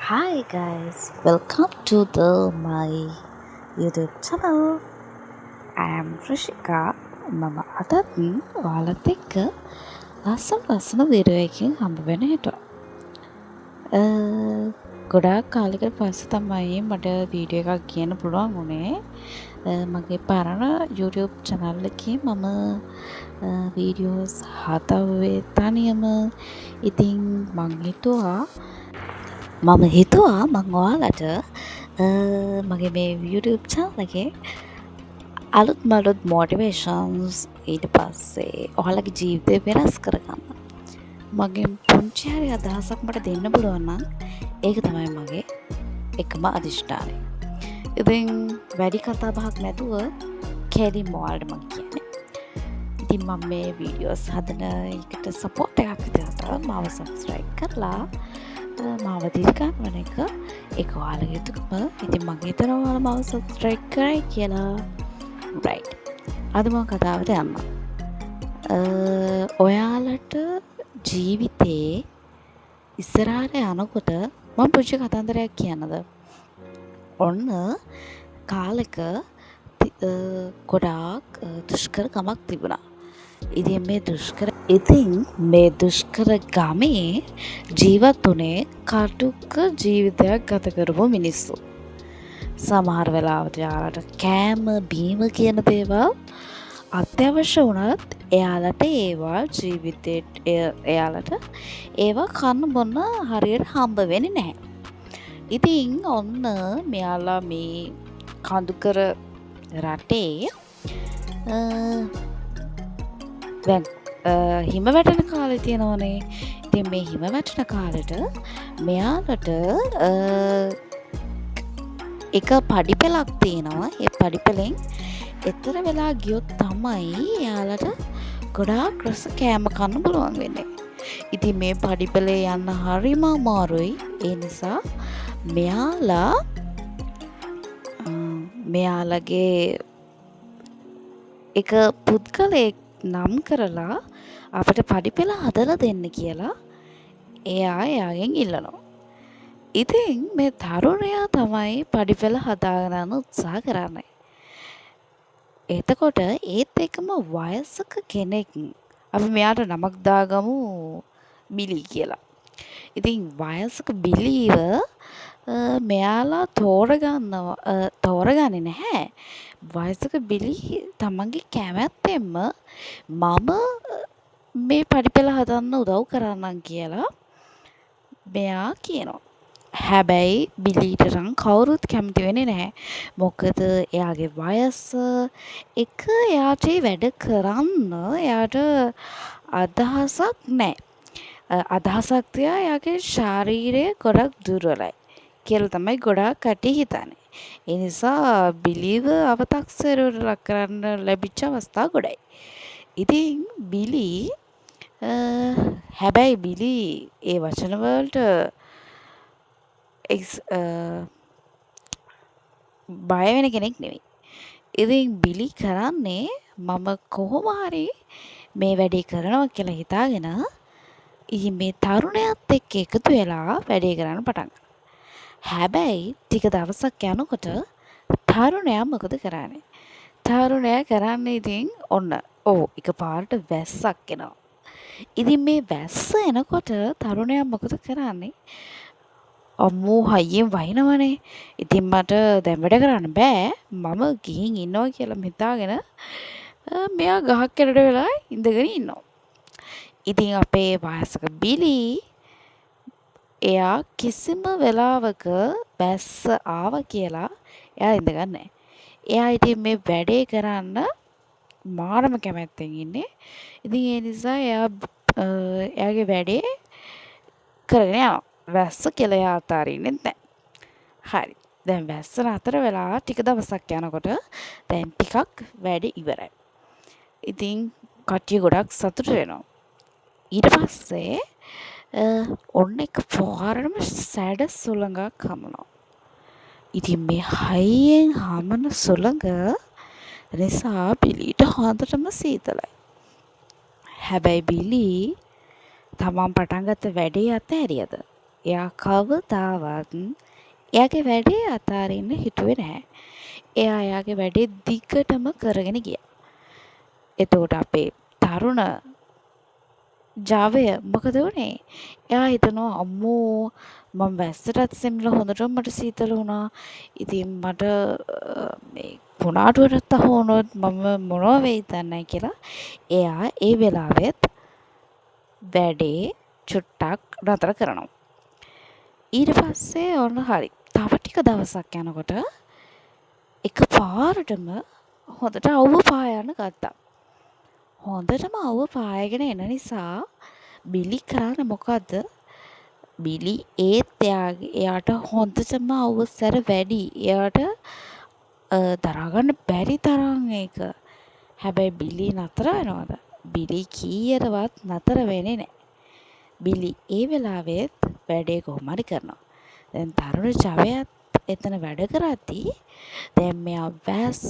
Hi guys, welcome to my YouTube channel. I am Rishika. මම අදත් ඔයාලත් එක්ක ලස්සන වීඩියෝ එකකින් හම්බ වෙන හිටුවා. ගොඩාක් කාලෙකට පස්සේ තමයි මට වීඩියෝ එකක් කියන්න පුළුවන් වුණේ. මගේ පරණ YouTube channel එකේ මම වීඩියෝස් 7 තනියම ඉතින් මම හිතුවා මං ඔයාලට මගේ මේ YouTube channel එකේ අලුත් මොටිවේෂන්ස් ඊට පස්සේ ඔයාලගේ ජීවිතය වෙනස් කරගන්න මගේ පුංචි හරි අදහසක් මට දෙන්න පුළුවන් නම් ඒක තමයි මගේ එකම අදිෂ්ඨානය. ඉතින් වැඩි කතා බහක් නැතුව කෙලින්ම ඔයාලට මං කියන්නේ. ඉතින් මම මේ වීඩියෝස් හදන එකට සපෝට් එකක් විදිහට මාව සබ්ස්ක්‍රයිබ් කරලා මාව දිරිගන්වන එක ඔයාලගේ යුතුකම. ඉතින් මගේ හිතනවා ඔයාලා මාව සබ්ස්ක්‍රයිබ් කරයි කියලා. රයිට්. අද මම කතාවට යන්න. ඔයාලට ජීවිතේ ඉස්සරහට යනකොට මම පුංචි කතන්දරයක් කියන්නද? ඔන්න කාලෙක ගොඩාක් දුෂ්කරකමක් තිබුණා. ඉතින් මේ දුෂ්කර ගමේ ජීවත් වුණේ කටුක ජීවිතයක් ගත කරපු මිනිස්සු. සමහර වෙලාවට යාලට කෑම බීම කියන දේවල් අත්‍යවශ්‍ය වුණත් එයාලට ඒවා ජීවිතේට එයාලට ඒවා කන්න බොන්න හරියට හම්බ වෙන්නේ නැහැ. ඉතින් ඔන්න මෙයාලා මේ කඳුකර රටේ දැන් හිම වැටෙන කාලේ තියෙනවනේ. ඉතින් මේ හිම වැටෙන කාලෙට මෙයාලට එක පඩිපෙලක් තියෙනවා. ඒ පඩිපෙලෙන් එතර වෙලා ගියොත් තමයි එයාලට ගොඩාක් රස කෑම කන්න පුළුවන් වෙන්නේ. ඉතින් මේ පඩිපෙලේ යන්න හරිම අමාරුයි. ඒ නිසා මෙයාලගේ එක පුද්ගලයෙක් නම් කරලා අපට පඩිපෙළ හදලා දෙන්න කියලා එයාගෙන් ඉල්ලනවා. ඉතින් මේ තරුණයා තමයි පඩිපෙළ හදාගන්න උත්සාහ කරන්නේ. එතකොට ඒත් එකම වයසක කෙනෙක් අපි මෙයාට නමක් දාගමු බිලි කියලා. ඉතින් වයසක බිලීව මෙයාලා තෝරගන්නේ නැහැ. වයසක බිලි තමන්ගේ කැමැත්තෙන්ම මම මේ පඩිපෙළ හදන්න උදව් කරන්නම් කියලා මෙයා කියනවා. හැබැයි බිලීට නම් කවුරුත් කැමති වෙන්නේ නැහැ. මොකද එයාගේ වයස එක එයාට වැඩ කරන්න එයාට අදහසක් නැහැ. අදහසක් තියා එයාගේ ශාරීරය ගොඩක් දුර්වලයි කියලා තමයි ගොඩාක් කට්ටිය හිතන්නේ. ඒ නිසා බිලීව අවතක්සේරුවට ලක් කරන්න ලැබිච්ච අවස්ථා ගොඩයි. ඉතින් හැබැයි බිලි ඒ වචන වලට බය වෙන කෙනෙක් නෙවෙයි. ඉතින් බිලි කරන්නේ මම කොහොම හරි මේ වැඩේ කරනවා කියලා හිතාගෙන ඉතින් මේ තරුණයාත් එක්ක එකතු වෙලා වැඩේ කරන්න පටන් ගන්නවා. හැබැයි ටික දවසක් යනකොට තරුණයා මොකද කරන්නේ? තරුණයා කරන්නේ ඉතින් ඔන්න එකපාරට වැස්සක් එනවා. ඉතින් මේ වැස්ස එනකොට තරුණයා මොකද කරන්නේ? අම්මෝ හයියෙන් වහිනවනේ. ඉතින් මට දැන් වැඩ කරන්න බෑ. මම ගිහින් ඉන්නවා කියලා හිතාගෙන මෙයා ගහක් යට වෙලා ඉඳගෙන ඉන්නවා. ඉතින් අපේ වයසක බිලි එයා කිසිම වෙලාවක බැස්ස ආවා කියලා එයා ඉඳගන්නේ නැහැ. එයා ඉතින් මේ වැඩේ කරන්න මාරම කැමැත්තෙන් ඉන්නේ. ඉතින් ඒ නිසා එයාගේ වැඩේ කරගෙන යනවා. වැස්ස කියලා එයා අතාරින්නෙත් නැහැ. හරි. දැන් වැස්ස නතර වෙලා ටික දවසක් යනකොට දැන් ටිකක් වැඩ ඉවරයි. ඉතින් කට්ටිය ගොඩක් සතුට වෙනවා. ඊට පස්සේ ඔන්න එක පාරටම සැඩ සුළඟක් හමුනවා. ඉතින් මේ හයියෙන් හමන සුළඟ නිසා බිලීට හොඳටම සීතලයි. හැබැයි බිලී තමන් පටන් ගත්ත වැඩේ අතහැරියද? එයා කවදාවත් එයාගේ වැඩේ අතාරින්න හිතුවේ නැහැ. එයා එයාගේ වැඩේ දිගටම කරගෙන ගියා. එතකොට අපේ තරුණ ජවය මොකද වුනේ? එයා හිතනවා අම්මෝ මම වැස්සටත් සෙම්ල හොඳටම මට සීතල වුණා. ඉතින් මට මේ කුණාටුවටත් අහු වුණොත් මම මොනවා වෙයිද දන්නේ කියලා. එයා ඒ වෙලාවෙත් වැඩේ චුට්ටක් නතර කරනවා. ඊට පස්සේ ඔන්න හරි. තව ටික දවසක් යනකොට එකපාරටම හොඳට අවුව පායන්න ගත්තා. හොඳටම අවුව පායගෙන එන නිසා බිලි කරන්නේ මොකද්ද? බිලි එයාට හොඳටම අවුව සැර වැඩි. එයාට දරාගන්න බැරි තරම් ඒක. හැබැයි බිලි නතර වෙනවද? බිලි කීයටවත් නතර වෙන්නේ නැහැ. බිලි ඒ වෙලාවෙත් වැඩේ කොහොම හරි කරනවා. දැන් තරුණ ජවයත් එතන වැඩ කරද්දී දැන් මෙයා වැස්ස,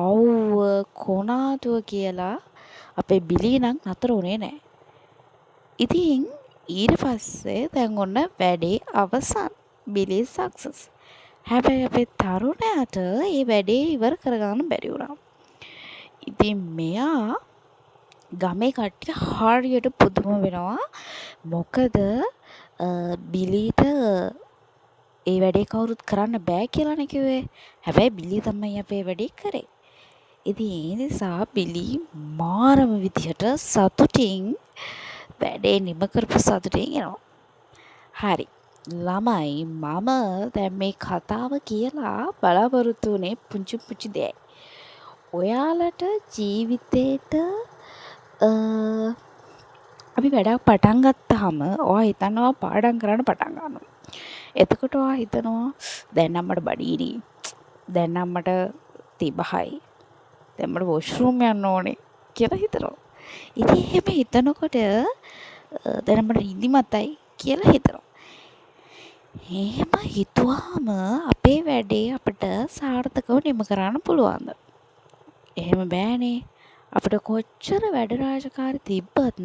අවුව, කොනාටුව කියලා අපේ බිලි නම් නතර වුණේ නැහැ. ඉතින් ඊට පස්සේ දැන් ඔන්න වැඩේ අවසන්. බිලි සක්සස්. හැබැයි අපේ තරුණයාට මේ වැඩේ ඉවර කරගන්න බැරි වුණා. ඉතින් මෙයා ගමේ කට්ටිය හරියට පුදුම වෙනවා. මොකද බිලිට ඒ වැඩේ කවුරුත් කරන්න බෑ කියලානේ කිව්වේ. හැබැයි බිලි තමයි අපේ වැඩේ කරේ. ඉතින් ඒ නිසා බිලි මාරම විදිහට සතුටින් වැඩේ නිම කරපු සතුටින් එනවා. හරි. ළමයි මම දැන් මේ කතාව කියලා බලාපොරොත්තු වුණේ පුංචි දෙයක්. ඔයාලට ජීවිතේට අපි වැඩක් පටන් ගත්තාම ඔයා හිතනවා පාඩම් කරන්න පටන් ගන්නවා. එතකොට ඔයා හිතනවා දැන් නම් මට බඩීනි. දැන් නම් මට 30යි. දැන් මට වොෂ්රූම් යන්න ඕනේ කියලා හිතනවා. ඉතින් එහෙම හිතනකොට දැන් මට නිදිමතයි කියලා හිතනවා. එහෙම හිතුවාම අපේ වැඩේ අපිට සාර්ථකව නිම කරන්න පුළුවන්ද? එහෙම බෑනේ. අපිට කොච්චර වැඩ රාජකාරී තිබ්බත්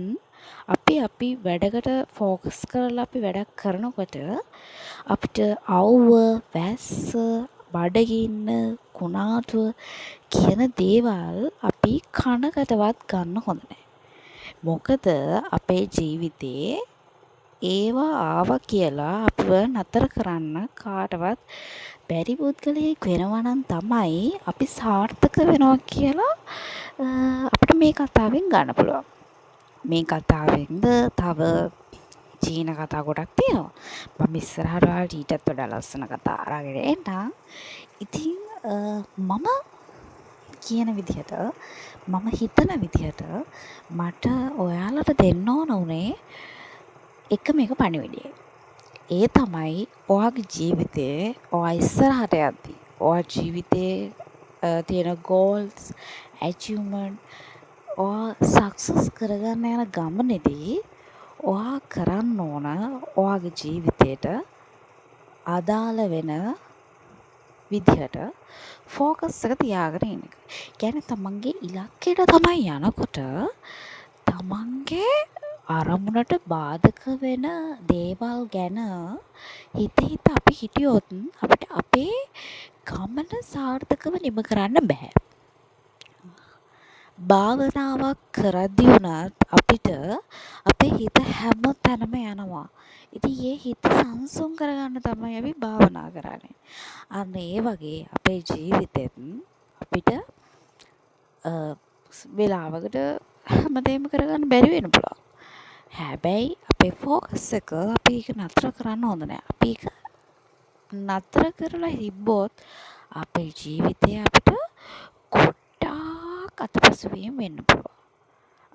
අපි වැඩකට ફોකස් කරලා අපි වැඩක් කරනකොට අපිට අවුව, වැස්ස, බඩගින්න, කුණාටුව කියන දේවල් අපි කනකටවත් ගන්න හොඳ නැහැ. මොකද අපේ ජීවිතේ ඒවා ආවා කියලා අපිව නතර කරන්න කාටවත් බැරි පුද්ගලයෙක් වෙනවා නම් තමයි අපි සාර්ථක වෙනවා කියලා අපිට මේ කතාවෙන් ගන්න පුළුවන්. මේ කතාවෙන්ද තව චීන කතා ගොඩක් තියෙනවා. මම ඉස්සරහට ඔයාලට ඊටත් වඩා ලස්සන කතා අරගෙන එන්නම්. ඉතින් මම කියන විදිහට මම හිතන විදිහට මට ඔයාලට දෙන්න ඕන උනේ එකම එක පණිවිඩය. ඒ තමයි ඔයාගේ ජීවිතේ ඔයා ඉස්සරහට යද්දී ඔයා ජීවිතේ තියෙන goals, achievement සක්සස් කරගන්න යන ගමනේදී ඔයා කරන්න ඕන ඔයාගේ ජීවිතේට අදාළ වෙන විදිහට ફોකස් එක තියාගෙන ඉන්න එක. කියන්නේ තමන්ගේ ඉලක්කයට තමයි යනකොට තමන්ගේ අරමුණට බාධක වෙන දේවල් ගැන හිත අපි හිටියොත් අපිට අපේ ගමන සාර්ථකව නිම කරන්න බෑ. භාවනාවක් කරද්දී වුණත් අපිට අපේ හිත හැම තැනම යනවා. ඉතින් ඒ හිත සංසුන් කරගන්න තමයි අපි භාවනා කරන්නේ. අන්න ඒ වගේ අපේ ජීවිතෙත් අපිට වෙලාවකට හැමදේම කරගන්න බැරි වෙන්න පුළුවන්. හැබැයි අපේ ફોකස් එක අපි ඒක නතර කරන්න හොඳ නැහැ. අපි ඒක නතර කරලා හිබ්බොත් අපේ ජීවිතේ අපිට ගොඩාක් අතපසුවීම් වෙන්න පුළුවන්.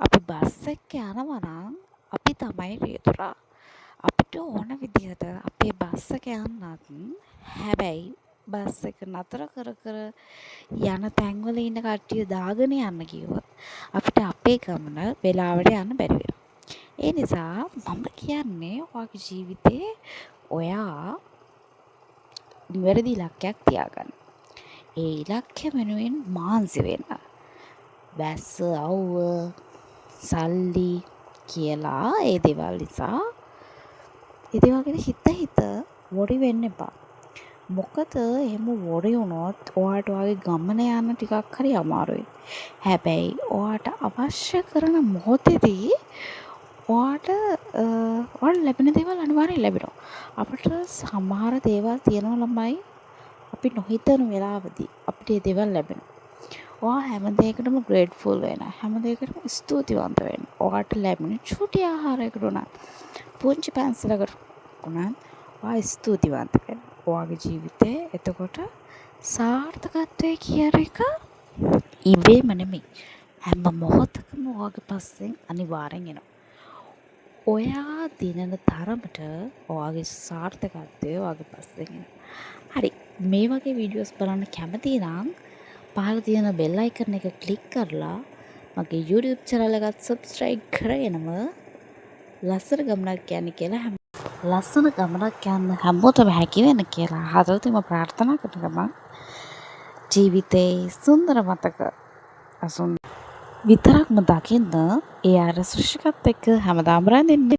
අපි බස් එක යනවා නම් අපි තමයි රියදුරා. අපිට ඕන විදිහට අපේ බස් එක යන්නත් හැබැයි බස් එක නතර කර යන තැන්වල ඉන්න කට්ටිය දාගෙන යන්න කිව්වොත් අපිට අපේ ගමන වෙලාවට යන්න බැරි වෙනවා. ඒ නිසා මම කියන්නේ ඔයාගේ ජීවිතේ ඔයා නිවැරදි ඉලක්කයක් තියාගන්න. ඒ ඉලක්කය වෙනුවෙන් මාන්සි වෙන්න. වැස්ස, අවුව, සල්ලි කියලා ඒ දේවල් නිසා ඉතින් වගේ හිත වොරි වෙන්න එපා. මොකද එහෙම වොරි වුණොත් ඔයාට ඔයාගේ ගමන යන්න ටිකක් හරි අමාරුයි. හැබැයි ඔයාට අවශ්‍ය කරන මොහොතේදී ඔයාට ලැබෙන දේවල් අනිවාර්යෙන් ලැබෙනවා. අපිට සමහර දේවල් තියෙනවා ළමයි අපි නොහිතන වෙලාවදී අපිට ඒ දේවල් ලැබෙනවා. ඔයා හැම දෙයකටම ග්‍රේට්ෆුල් වෙන්න. හැම දෙයකටම ස්තුතිවන්ත වෙන්න. ඔයාට ලැබෙන චුටි ආහාරයකට උනත් පුංචි පැන්සලකට උනත් ඔයා ස්තුතිවන්ත වෙන්න. ඔයාගේ ජීවිතේ එතකොට සාර්ථකත්වයේ කියන එක ඉබේම නෙමෙයි. හැම මොහොතකම ඔයාගේ පස්සෙන් අනිවාර්යෙන් එනවා. ඔයා දිනන තරමට ඔයාගේ සාර්ථකත්වය ඔයාගේ පස්සෙන් එනවා. හරි. මේ වගේ වීඩියෝස් බලන්න කැමති නම් පහළ තියෙන බෙල් අයිකන් එක ක්ලික් කරලා මගේ YouTube channel එකත් subscribe කරගෙනම ලස්සන ගමනක් යන්න කියලා ලස්සන ගමනක් යන්න හැමෝටම හැකි වෙන කියලා හදවතින්ම ප්‍රාර්ථනා කරනවා. ජීවිතේ සුන්දර මතක අසුන් විතරක්ම දකින්න ඒ අර සෘෂිකත් එක්ක හැමදාම රැඳෙන්න